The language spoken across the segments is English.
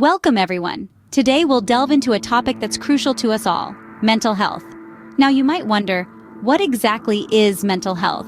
Welcome everyone. Today we'll delve into a topic that's crucial to us all, mental health. Now you might wonder, what exactly is mental health?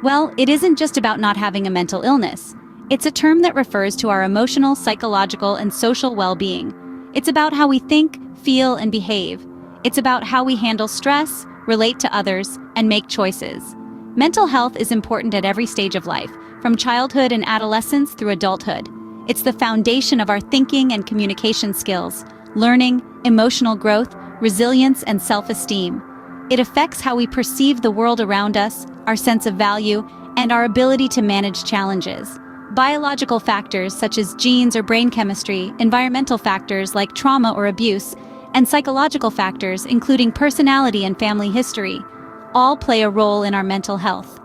Well, it isn't just about not having a mental illness. It's a term that refers to our emotional, psychological, and social well-being. It's about how we think, feel, and behave. It's about how we handle stress, relate to others, and make choices. Mental health is important at every stage of life, from childhood and adolescence through adulthood. It's the foundation of our thinking and communication skills, learning, emotional growth, resilience, and self-esteem. It affects how we perceive the world around us, our sense of value, and our ability to manage challenges. Biological factors such as genes or brain chemistry, environmental factors like trauma or abuse, and psychological factors including personality and family history, all play a role in our mental health.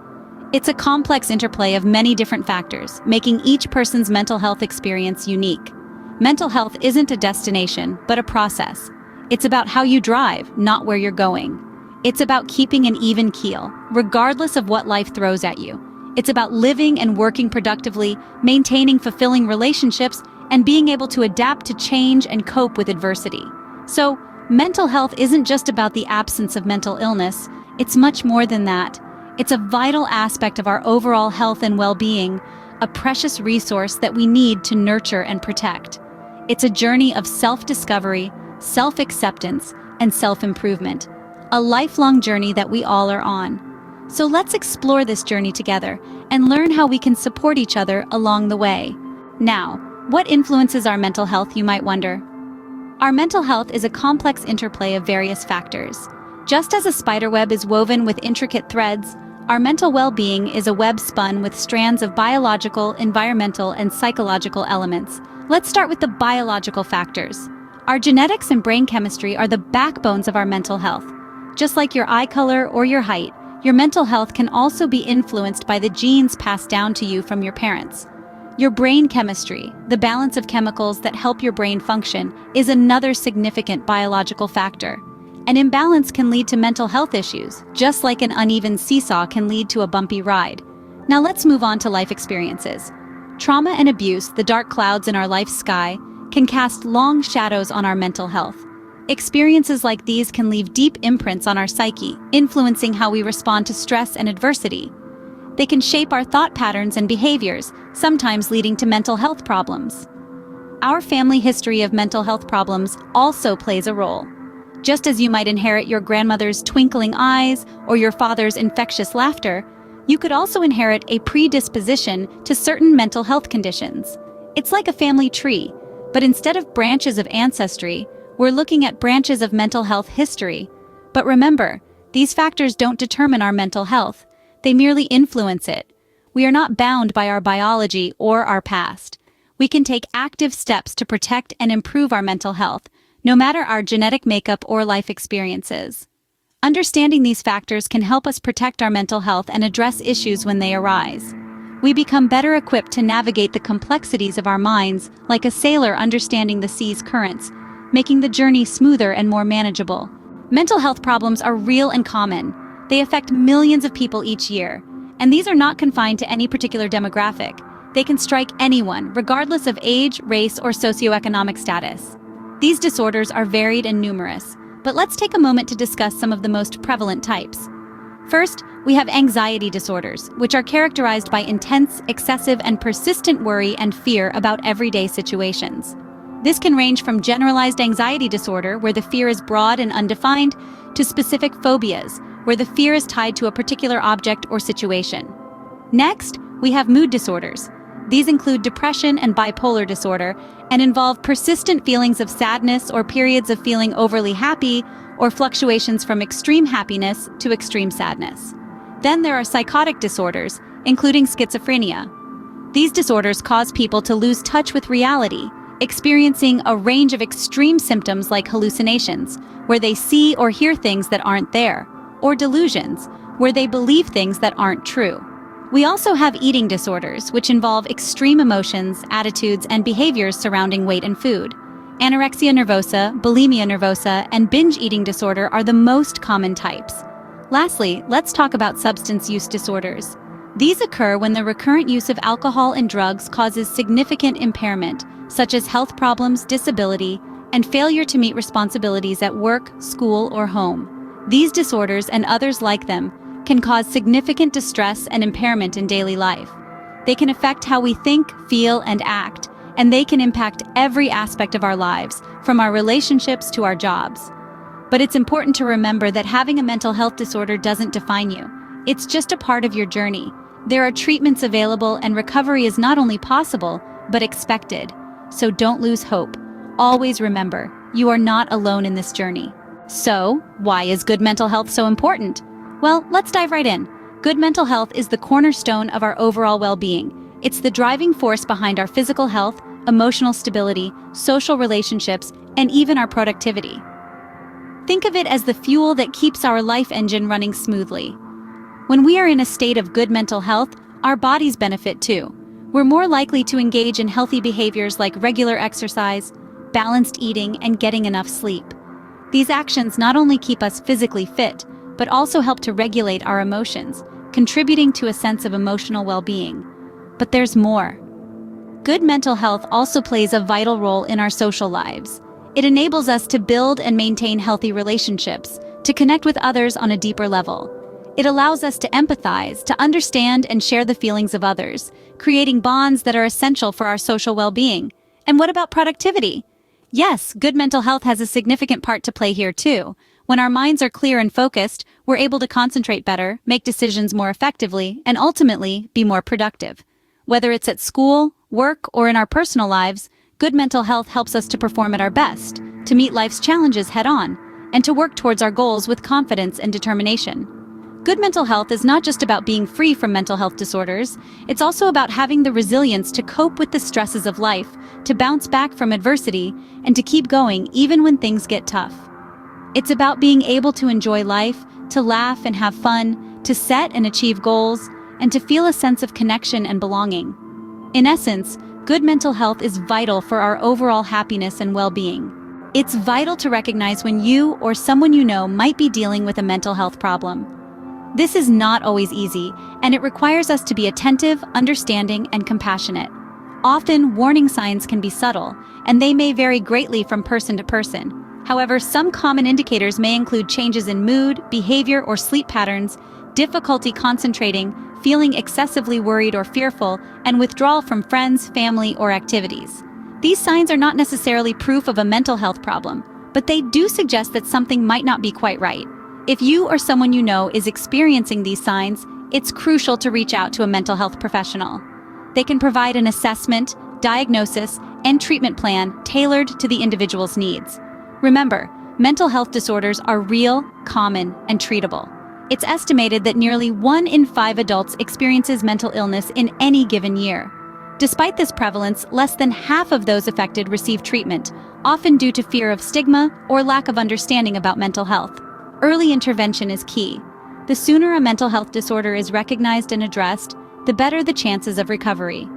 It's a complex interplay of many different factors, making each person's mental health experience unique. Mental health isn't a destination, but a process. It's about how you drive, not where you're going. It's about keeping an even keel, regardless of what life throws at you. It's about living and working productively, maintaining fulfilling relationships, and being able to adapt to change and cope with adversity. So, mental health isn't just about the absence of mental illness, it's much more than that. It's a vital aspect of our overall health and well-being, a precious resource that we need to nurture and protect. It's a journey of self-discovery, self-acceptance, and self-improvement, a lifelong journey that we all are on. So let's explore this journey together and learn how we can support each other along the way. Now, what influences our mental health, you might wonder? Our mental health is a complex interplay of various factors. Just as a spiderweb is woven with intricate threads, our mental well-being is a web spun with strands of biological, environmental, and psychological elements. Let's start with the biological factors. Our genetics and brain chemistry are the backbones of our mental health. Just like your eye color or your height, your mental health can also be influenced by the genes passed down to you from your parents. Your brain chemistry, the balance of chemicals that help your brain function, is another significant biological factor. An imbalance can lead to mental health issues, just like an uneven seesaw can lead to a bumpy ride. Now let's move on to life experiences. Trauma and abuse, the dark clouds in our life's sky, can cast long shadows on our mental health. Experiences like these can leave deep imprints on our psyche, influencing how we respond to stress and adversity. They can shape our thought patterns and behaviors, sometimes leading to mental health problems. Our family history of mental health problems also plays a role. Just as you might inherit your grandmother's twinkling eyes or your father's infectious laughter, you could also inherit a predisposition to certain mental health conditions. It's like a family tree, but instead of branches of ancestry, we're looking at branches of mental health history. But remember, these factors don't determine our mental health. They merely influence it. We are not bound by our biology or our past. We can take active steps to protect and improve our mental health, no matter our genetic makeup or life experiences. Understanding these factors can help us protect our mental health and address issues when they arise. We become better equipped to navigate the complexities of our minds, like a sailor understanding the sea's currents, making the journey smoother and more manageable. Mental health problems are real and common. They affect millions of people each year, and these are not confined to any particular demographic. They can strike anyone, regardless of age, race, or socioeconomic status. These disorders are varied and numerous, but let's take a moment to discuss some of the most prevalent types. First, we have anxiety disorders, which are characterized by intense, excessive, and persistent worry and fear about everyday situations. This can range from generalized anxiety disorder, where the fear is broad and undefined, to specific phobias, where the fear is tied to a particular object or situation. Next, we have mood disorders. These include depression and bipolar disorder and involve persistent feelings of sadness or periods of feeling overly happy or fluctuations from extreme happiness to extreme sadness. Then there are psychotic disorders, including schizophrenia. These disorders cause people to lose touch with reality, experiencing a range of extreme symptoms like hallucinations, where they see or hear things that aren't there, or delusions, where they believe things that aren't true. We also have eating disorders, which involve extreme emotions, attitudes, and behaviors surrounding weight and food. Anorexia nervosa, bulimia nervosa, and binge eating disorder are the most common types. Lastly, let's talk about substance use disorders. These occur when the recurrent use of alcohol and drugs causes significant impairment, such as health problems, disability, and failure to meet responsibilities at work, school, or home. These disorders and others like them can cause significant distress and impairment in daily life. They can affect how we think, feel, and act, and they can impact every aspect of our lives, from our relationships to our jobs. But it's important to remember that having a mental health disorder doesn't define you. It's just a part of your journey. There are treatments available, and recovery is not only possible, but expected. So don't lose hope. Always remember, you are not alone in this journey. So, why is good mental health so important? Well, let's dive right in. Good mental health is the cornerstone of our overall well-being. It's the driving force behind our physical health, emotional stability, social relationships, and even our productivity. Think of it as the fuel that keeps our life engine running smoothly. When we are in a state of good mental health, our bodies benefit too. We're more likely to engage in healthy behaviors like regular exercise, balanced eating, and getting enough sleep. These actions not only keep us physically fit, but also help to regulate our emotions, contributing to a sense of emotional well-being. But there's more. Good mental health also plays a vital role in our social lives. It enables us to build and maintain healthy relationships, to connect with others on a deeper level. It allows us to empathize, to understand and share the feelings of others, creating bonds that are essential for our social well-being. And what about productivity? Yes, good mental health has a significant part to play here too. When our minds are clear and focused, we're able to concentrate better, make decisions more effectively, and ultimately be more productive. Whether it's at school, work, or in our personal lives, good mental health helps us to perform at our best, to meet life's challenges head-on, and to work towards our goals with confidence and determination. Good mental health is not just about being free from mental health disorders, it's also about having the resilience to cope with the stresses of life, to bounce back from adversity, and to keep going even when things get tough. It's about being able to enjoy life, to laugh and have fun, to set and achieve goals, and to feel a sense of connection and belonging. In essence, good mental health is vital for our overall happiness and well-being. It's vital to recognize when you or someone you know might be dealing with a mental health problem. This is not always easy, and it requires us to be attentive, understanding, and compassionate. Often, warning signs can be subtle, and they may vary greatly from person to person. However, some common indicators may include changes in mood, behavior, or sleep patterns, difficulty concentrating, feeling excessively worried or fearful, and withdrawal from friends, family, or activities. These signs are not necessarily proof of a mental health problem, but they do suggest that something might not be quite right. If you or someone you know is experiencing these signs, it's crucial to reach out to a mental health professional. They can provide an assessment, diagnosis, and treatment plan tailored to the individual's needs. Remember, mental health disorders are real, common, and treatable. It's estimated that nearly 1 in 5 adults experiences mental illness in any given year. Despite this prevalence, less than half of those affected receive treatment, often due to fear of stigma or lack of understanding about mental health. Early intervention is key. The sooner a mental health disorder is recognized and addressed, the better the chances of recovery.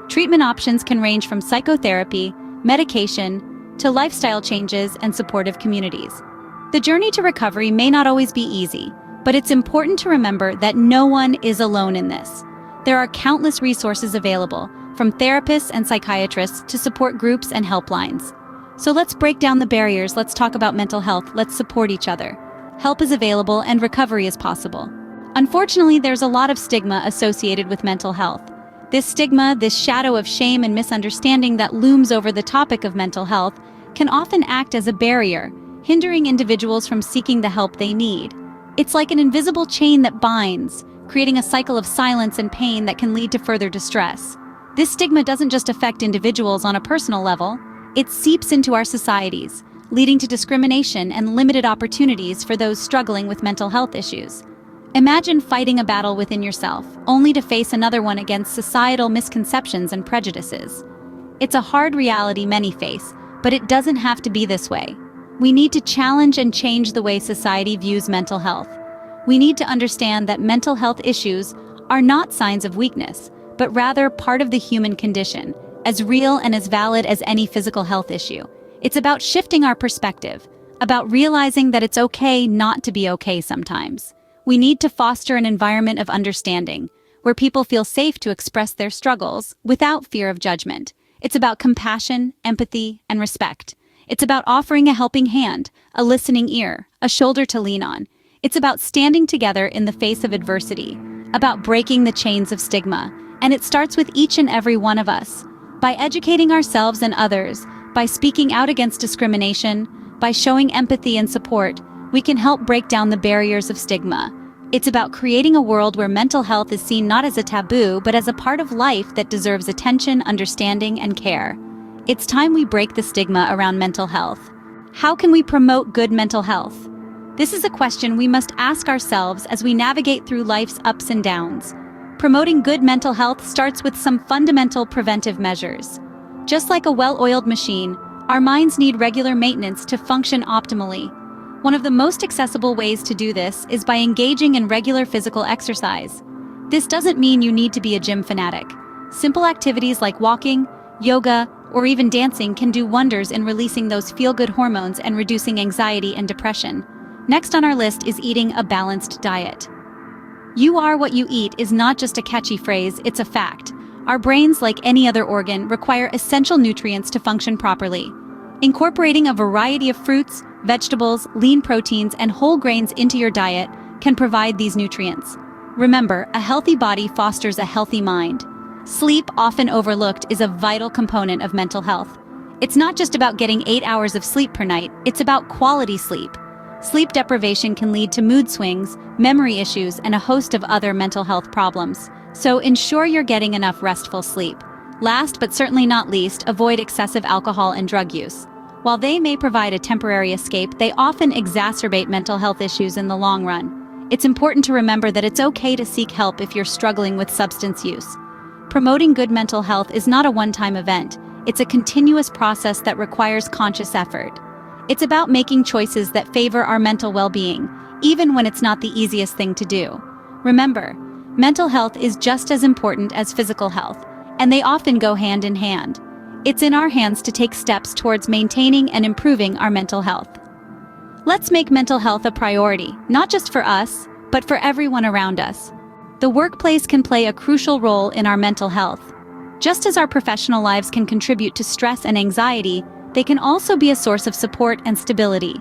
Treatment options can range from psychotherapy, medication, to lifestyle changes and supportive communities. The journey to recovery may not always be easy, but it's important to remember that no one is alone in this. There are countless resources available, from therapists and psychiatrists to support groups and helplines. So let's break down the barriers, let's talk about mental health, let's support each other. Help is available and recovery is possible. Unfortunately, there's a lot of stigma associated with mental health. This stigma, this shadow of shame and misunderstanding that looms over the topic of mental health, can often act as a barrier, hindering individuals from seeking the help they need. It's like an invisible chain that binds, creating a cycle of silence and pain that can lead to further distress. This stigma doesn't just affect individuals on a personal level, it seeps into our societies, leading to discrimination and limited opportunities for those struggling with mental health issues. Imagine fighting a battle within yourself, only to face another one against societal misconceptions and prejudices. It's a hard reality many face, but it doesn't have to be this way. We need to challenge and change the way society views mental health. We need to understand that mental health issues are not signs of weakness, but rather part of the human condition, as real and as valid as any physical health issue. It's about shifting our perspective, about realizing that it's okay not to be okay sometimes. We need to foster an environment of understanding, where people feel safe to express their struggles without fear of judgment. It's about compassion, empathy, and respect. It's about offering a helping hand, a listening ear, a shoulder to lean on. It's about standing together in the face of adversity, about breaking the chains of stigma. And it starts with each and every one of us. By educating ourselves and others, by speaking out against discrimination, by showing empathy and support, we can help break down the barriers of stigma. It's about creating a world where mental health is seen not as a taboo, but as a part of life that deserves attention, understanding, and care. It's time we break the stigma around mental health. How can we promote good mental health? This is a question we must ask ourselves as we navigate through life's ups and downs. Promoting good mental health starts with some fundamental preventive measures. Just like a well-oiled machine, our minds need regular maintenance to function optimally. One of the most accessible ways to do this is by engaging in regular physical exercise. This doesn't mean you need to be a gym fanatic. Simple activities like walking, yoga, or even dancing can do wonders in releasing those feel-good hormones and reducing anxiety and depression. Next on our list is eating a balanced diet. "You are what you eat" is not just a catchy phrase, it's a fact. Our brains, like any other organ, require essential nutrients to function properly. Incorporating a variety of fruits, vegetables, lean proteins, and whole grains into your diet can provide these nutrients. Remember, a healthy body fosters a healthy mind. Sleep, often overlooked, is a vital component of mental health. It's not just about getting 8 hours of sleep per night, it's about quality sleep. Sleep deprivation can lead to mood swings, memory issues, and a host of other mental health problems. So ensure you're getting enough restful sleep. Last but certainly not least, avoid excessive alcohol and drug use. While they may provide a temporary escape, they often exacerbate mental health issues in the long run. It's important to remember that it's okay to seek help if you're struggling with substance use. Promoting good mental health is not a one-time event. It's a continuous process that requires conscious effort. It's about making choices that favor our mental well-being, even when it's not the easiest thing to do. Remember, mental health is just as important as physical health, and they often go hand in hand. It's in our hands to take steps towards maintaining and improving our mental health. Let's make mental health a priority, not just for us, but for everyone around us. The workplace can play a crucial role in our mental health. Just as our professional lives can contribute to stress and anxiety, they can also be a source of support and stability.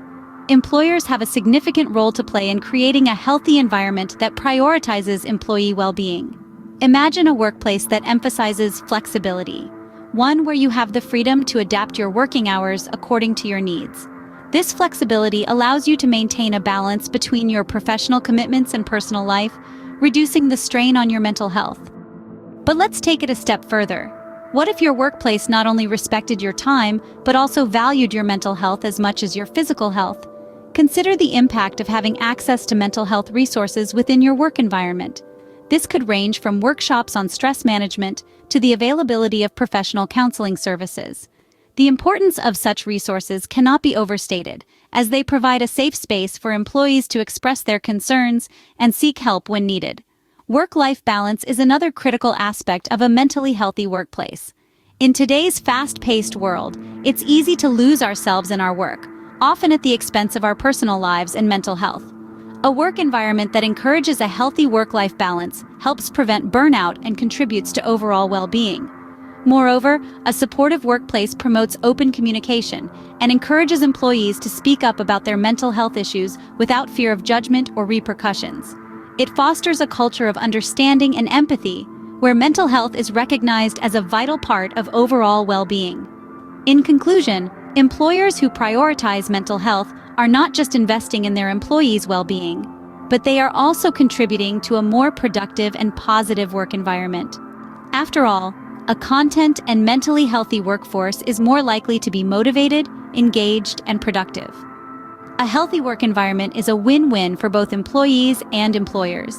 Employers have a significant role to play in creating a healthy environment that prioritizes employee well-being. Imagine a workplace that emphasizes flexibility, one where you have the freedom to adapt your working hours according to your needs. This flexibility allows you to maintain a balance between your professional commitments and personal life, reducing the strain on your mental health. But let's take it a step further. What if your workplace not only respected your time, but also valued your mental health as much as your physical health? Consider the impact of having access to mental health resources within your work environment. This could range from workshops on stress management to the availability of professional counseling services. The importance of such resources cannot be overstated, as they provide a safe space for employees to express their concerns and seek help when needed. Work-life balance is another critical aspect of a mentally healthy workplace. In today's fast-paced world, it's easy to lose ourselves in our work, often at the expense of our personal lives and mental health. A work environment that encourages a healthy work-life balance helps prevent burnout and contributes to overall well-being. Moreover, a supportive workplace promotes open communication and encourages employees to speak up about their mental health issues without fear of judgment or repercussions. It fosters a culture of understanding and empathy, where mental health is recognized as a vital part of overall well-being. In conclusion, employers who prioritize mental health are not just investing in their employees' well-being, but they are also contributing to a more productive and positive work environment. After all, a content and mentally healthy workforce is more likely to be motivated, engaged, and productive. A healthy work environment is a win-win for both employees and employers.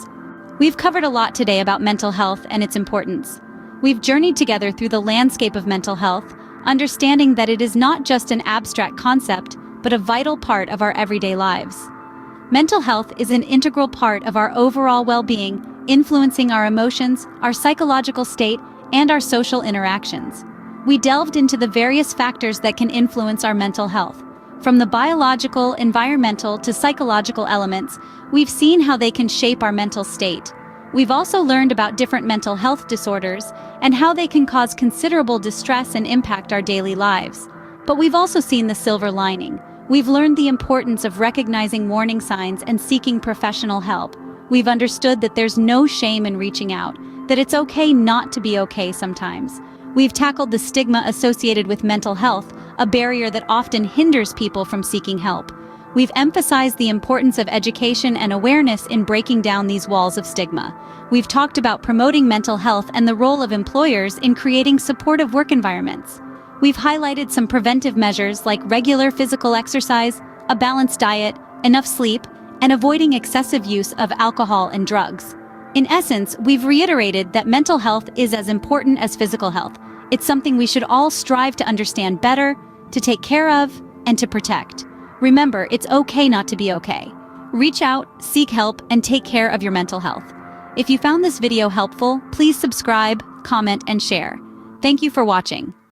We've covered a lot today about mental health and its importance. We've journeyed together through the landscape of mental health, understanding that it is not just an abstract concept, but a vital part of our everyday lives. Mental health is an integral part of our overall well-being, influencing our emotions, our psychological state, and our social interactions. We delved into the various factors that can influence our mental health. From the biological, environmental, to psychological elements, we've seen how they can shape our mental state. We've also learned about different mental health disorders and how they can cause considerable distress and impact our daily lives. But we've also seen the silver lining. We've learned the importance of recognizing warning signs and seeking professional help. We've understood that there's no shame in reaching out, that it's okay not to be okay sometimes. We've tackled the stigma associated with mental health, a barrier that often hinders people from seeking help. We've emphasized the importance of education and awareness in breaking down these walls of stigma. We've talked about promoting mental health and the role of employers in creating supportive work environments. We've highlighted some preventive measures like regular physical exercise, a balanced diet, enough sleep, and avoiding excessive use of alcohol and drugs. In essence, we've reiterated that mental health is as important as physical health. It's something we should all strive to understand better, to take care of, and to protect. Remember, it's okay not to be okay. Reach out, seek help, and take care of your mental health. If you found this video helpful, please subscribe, comment, and share. Thank you for watching.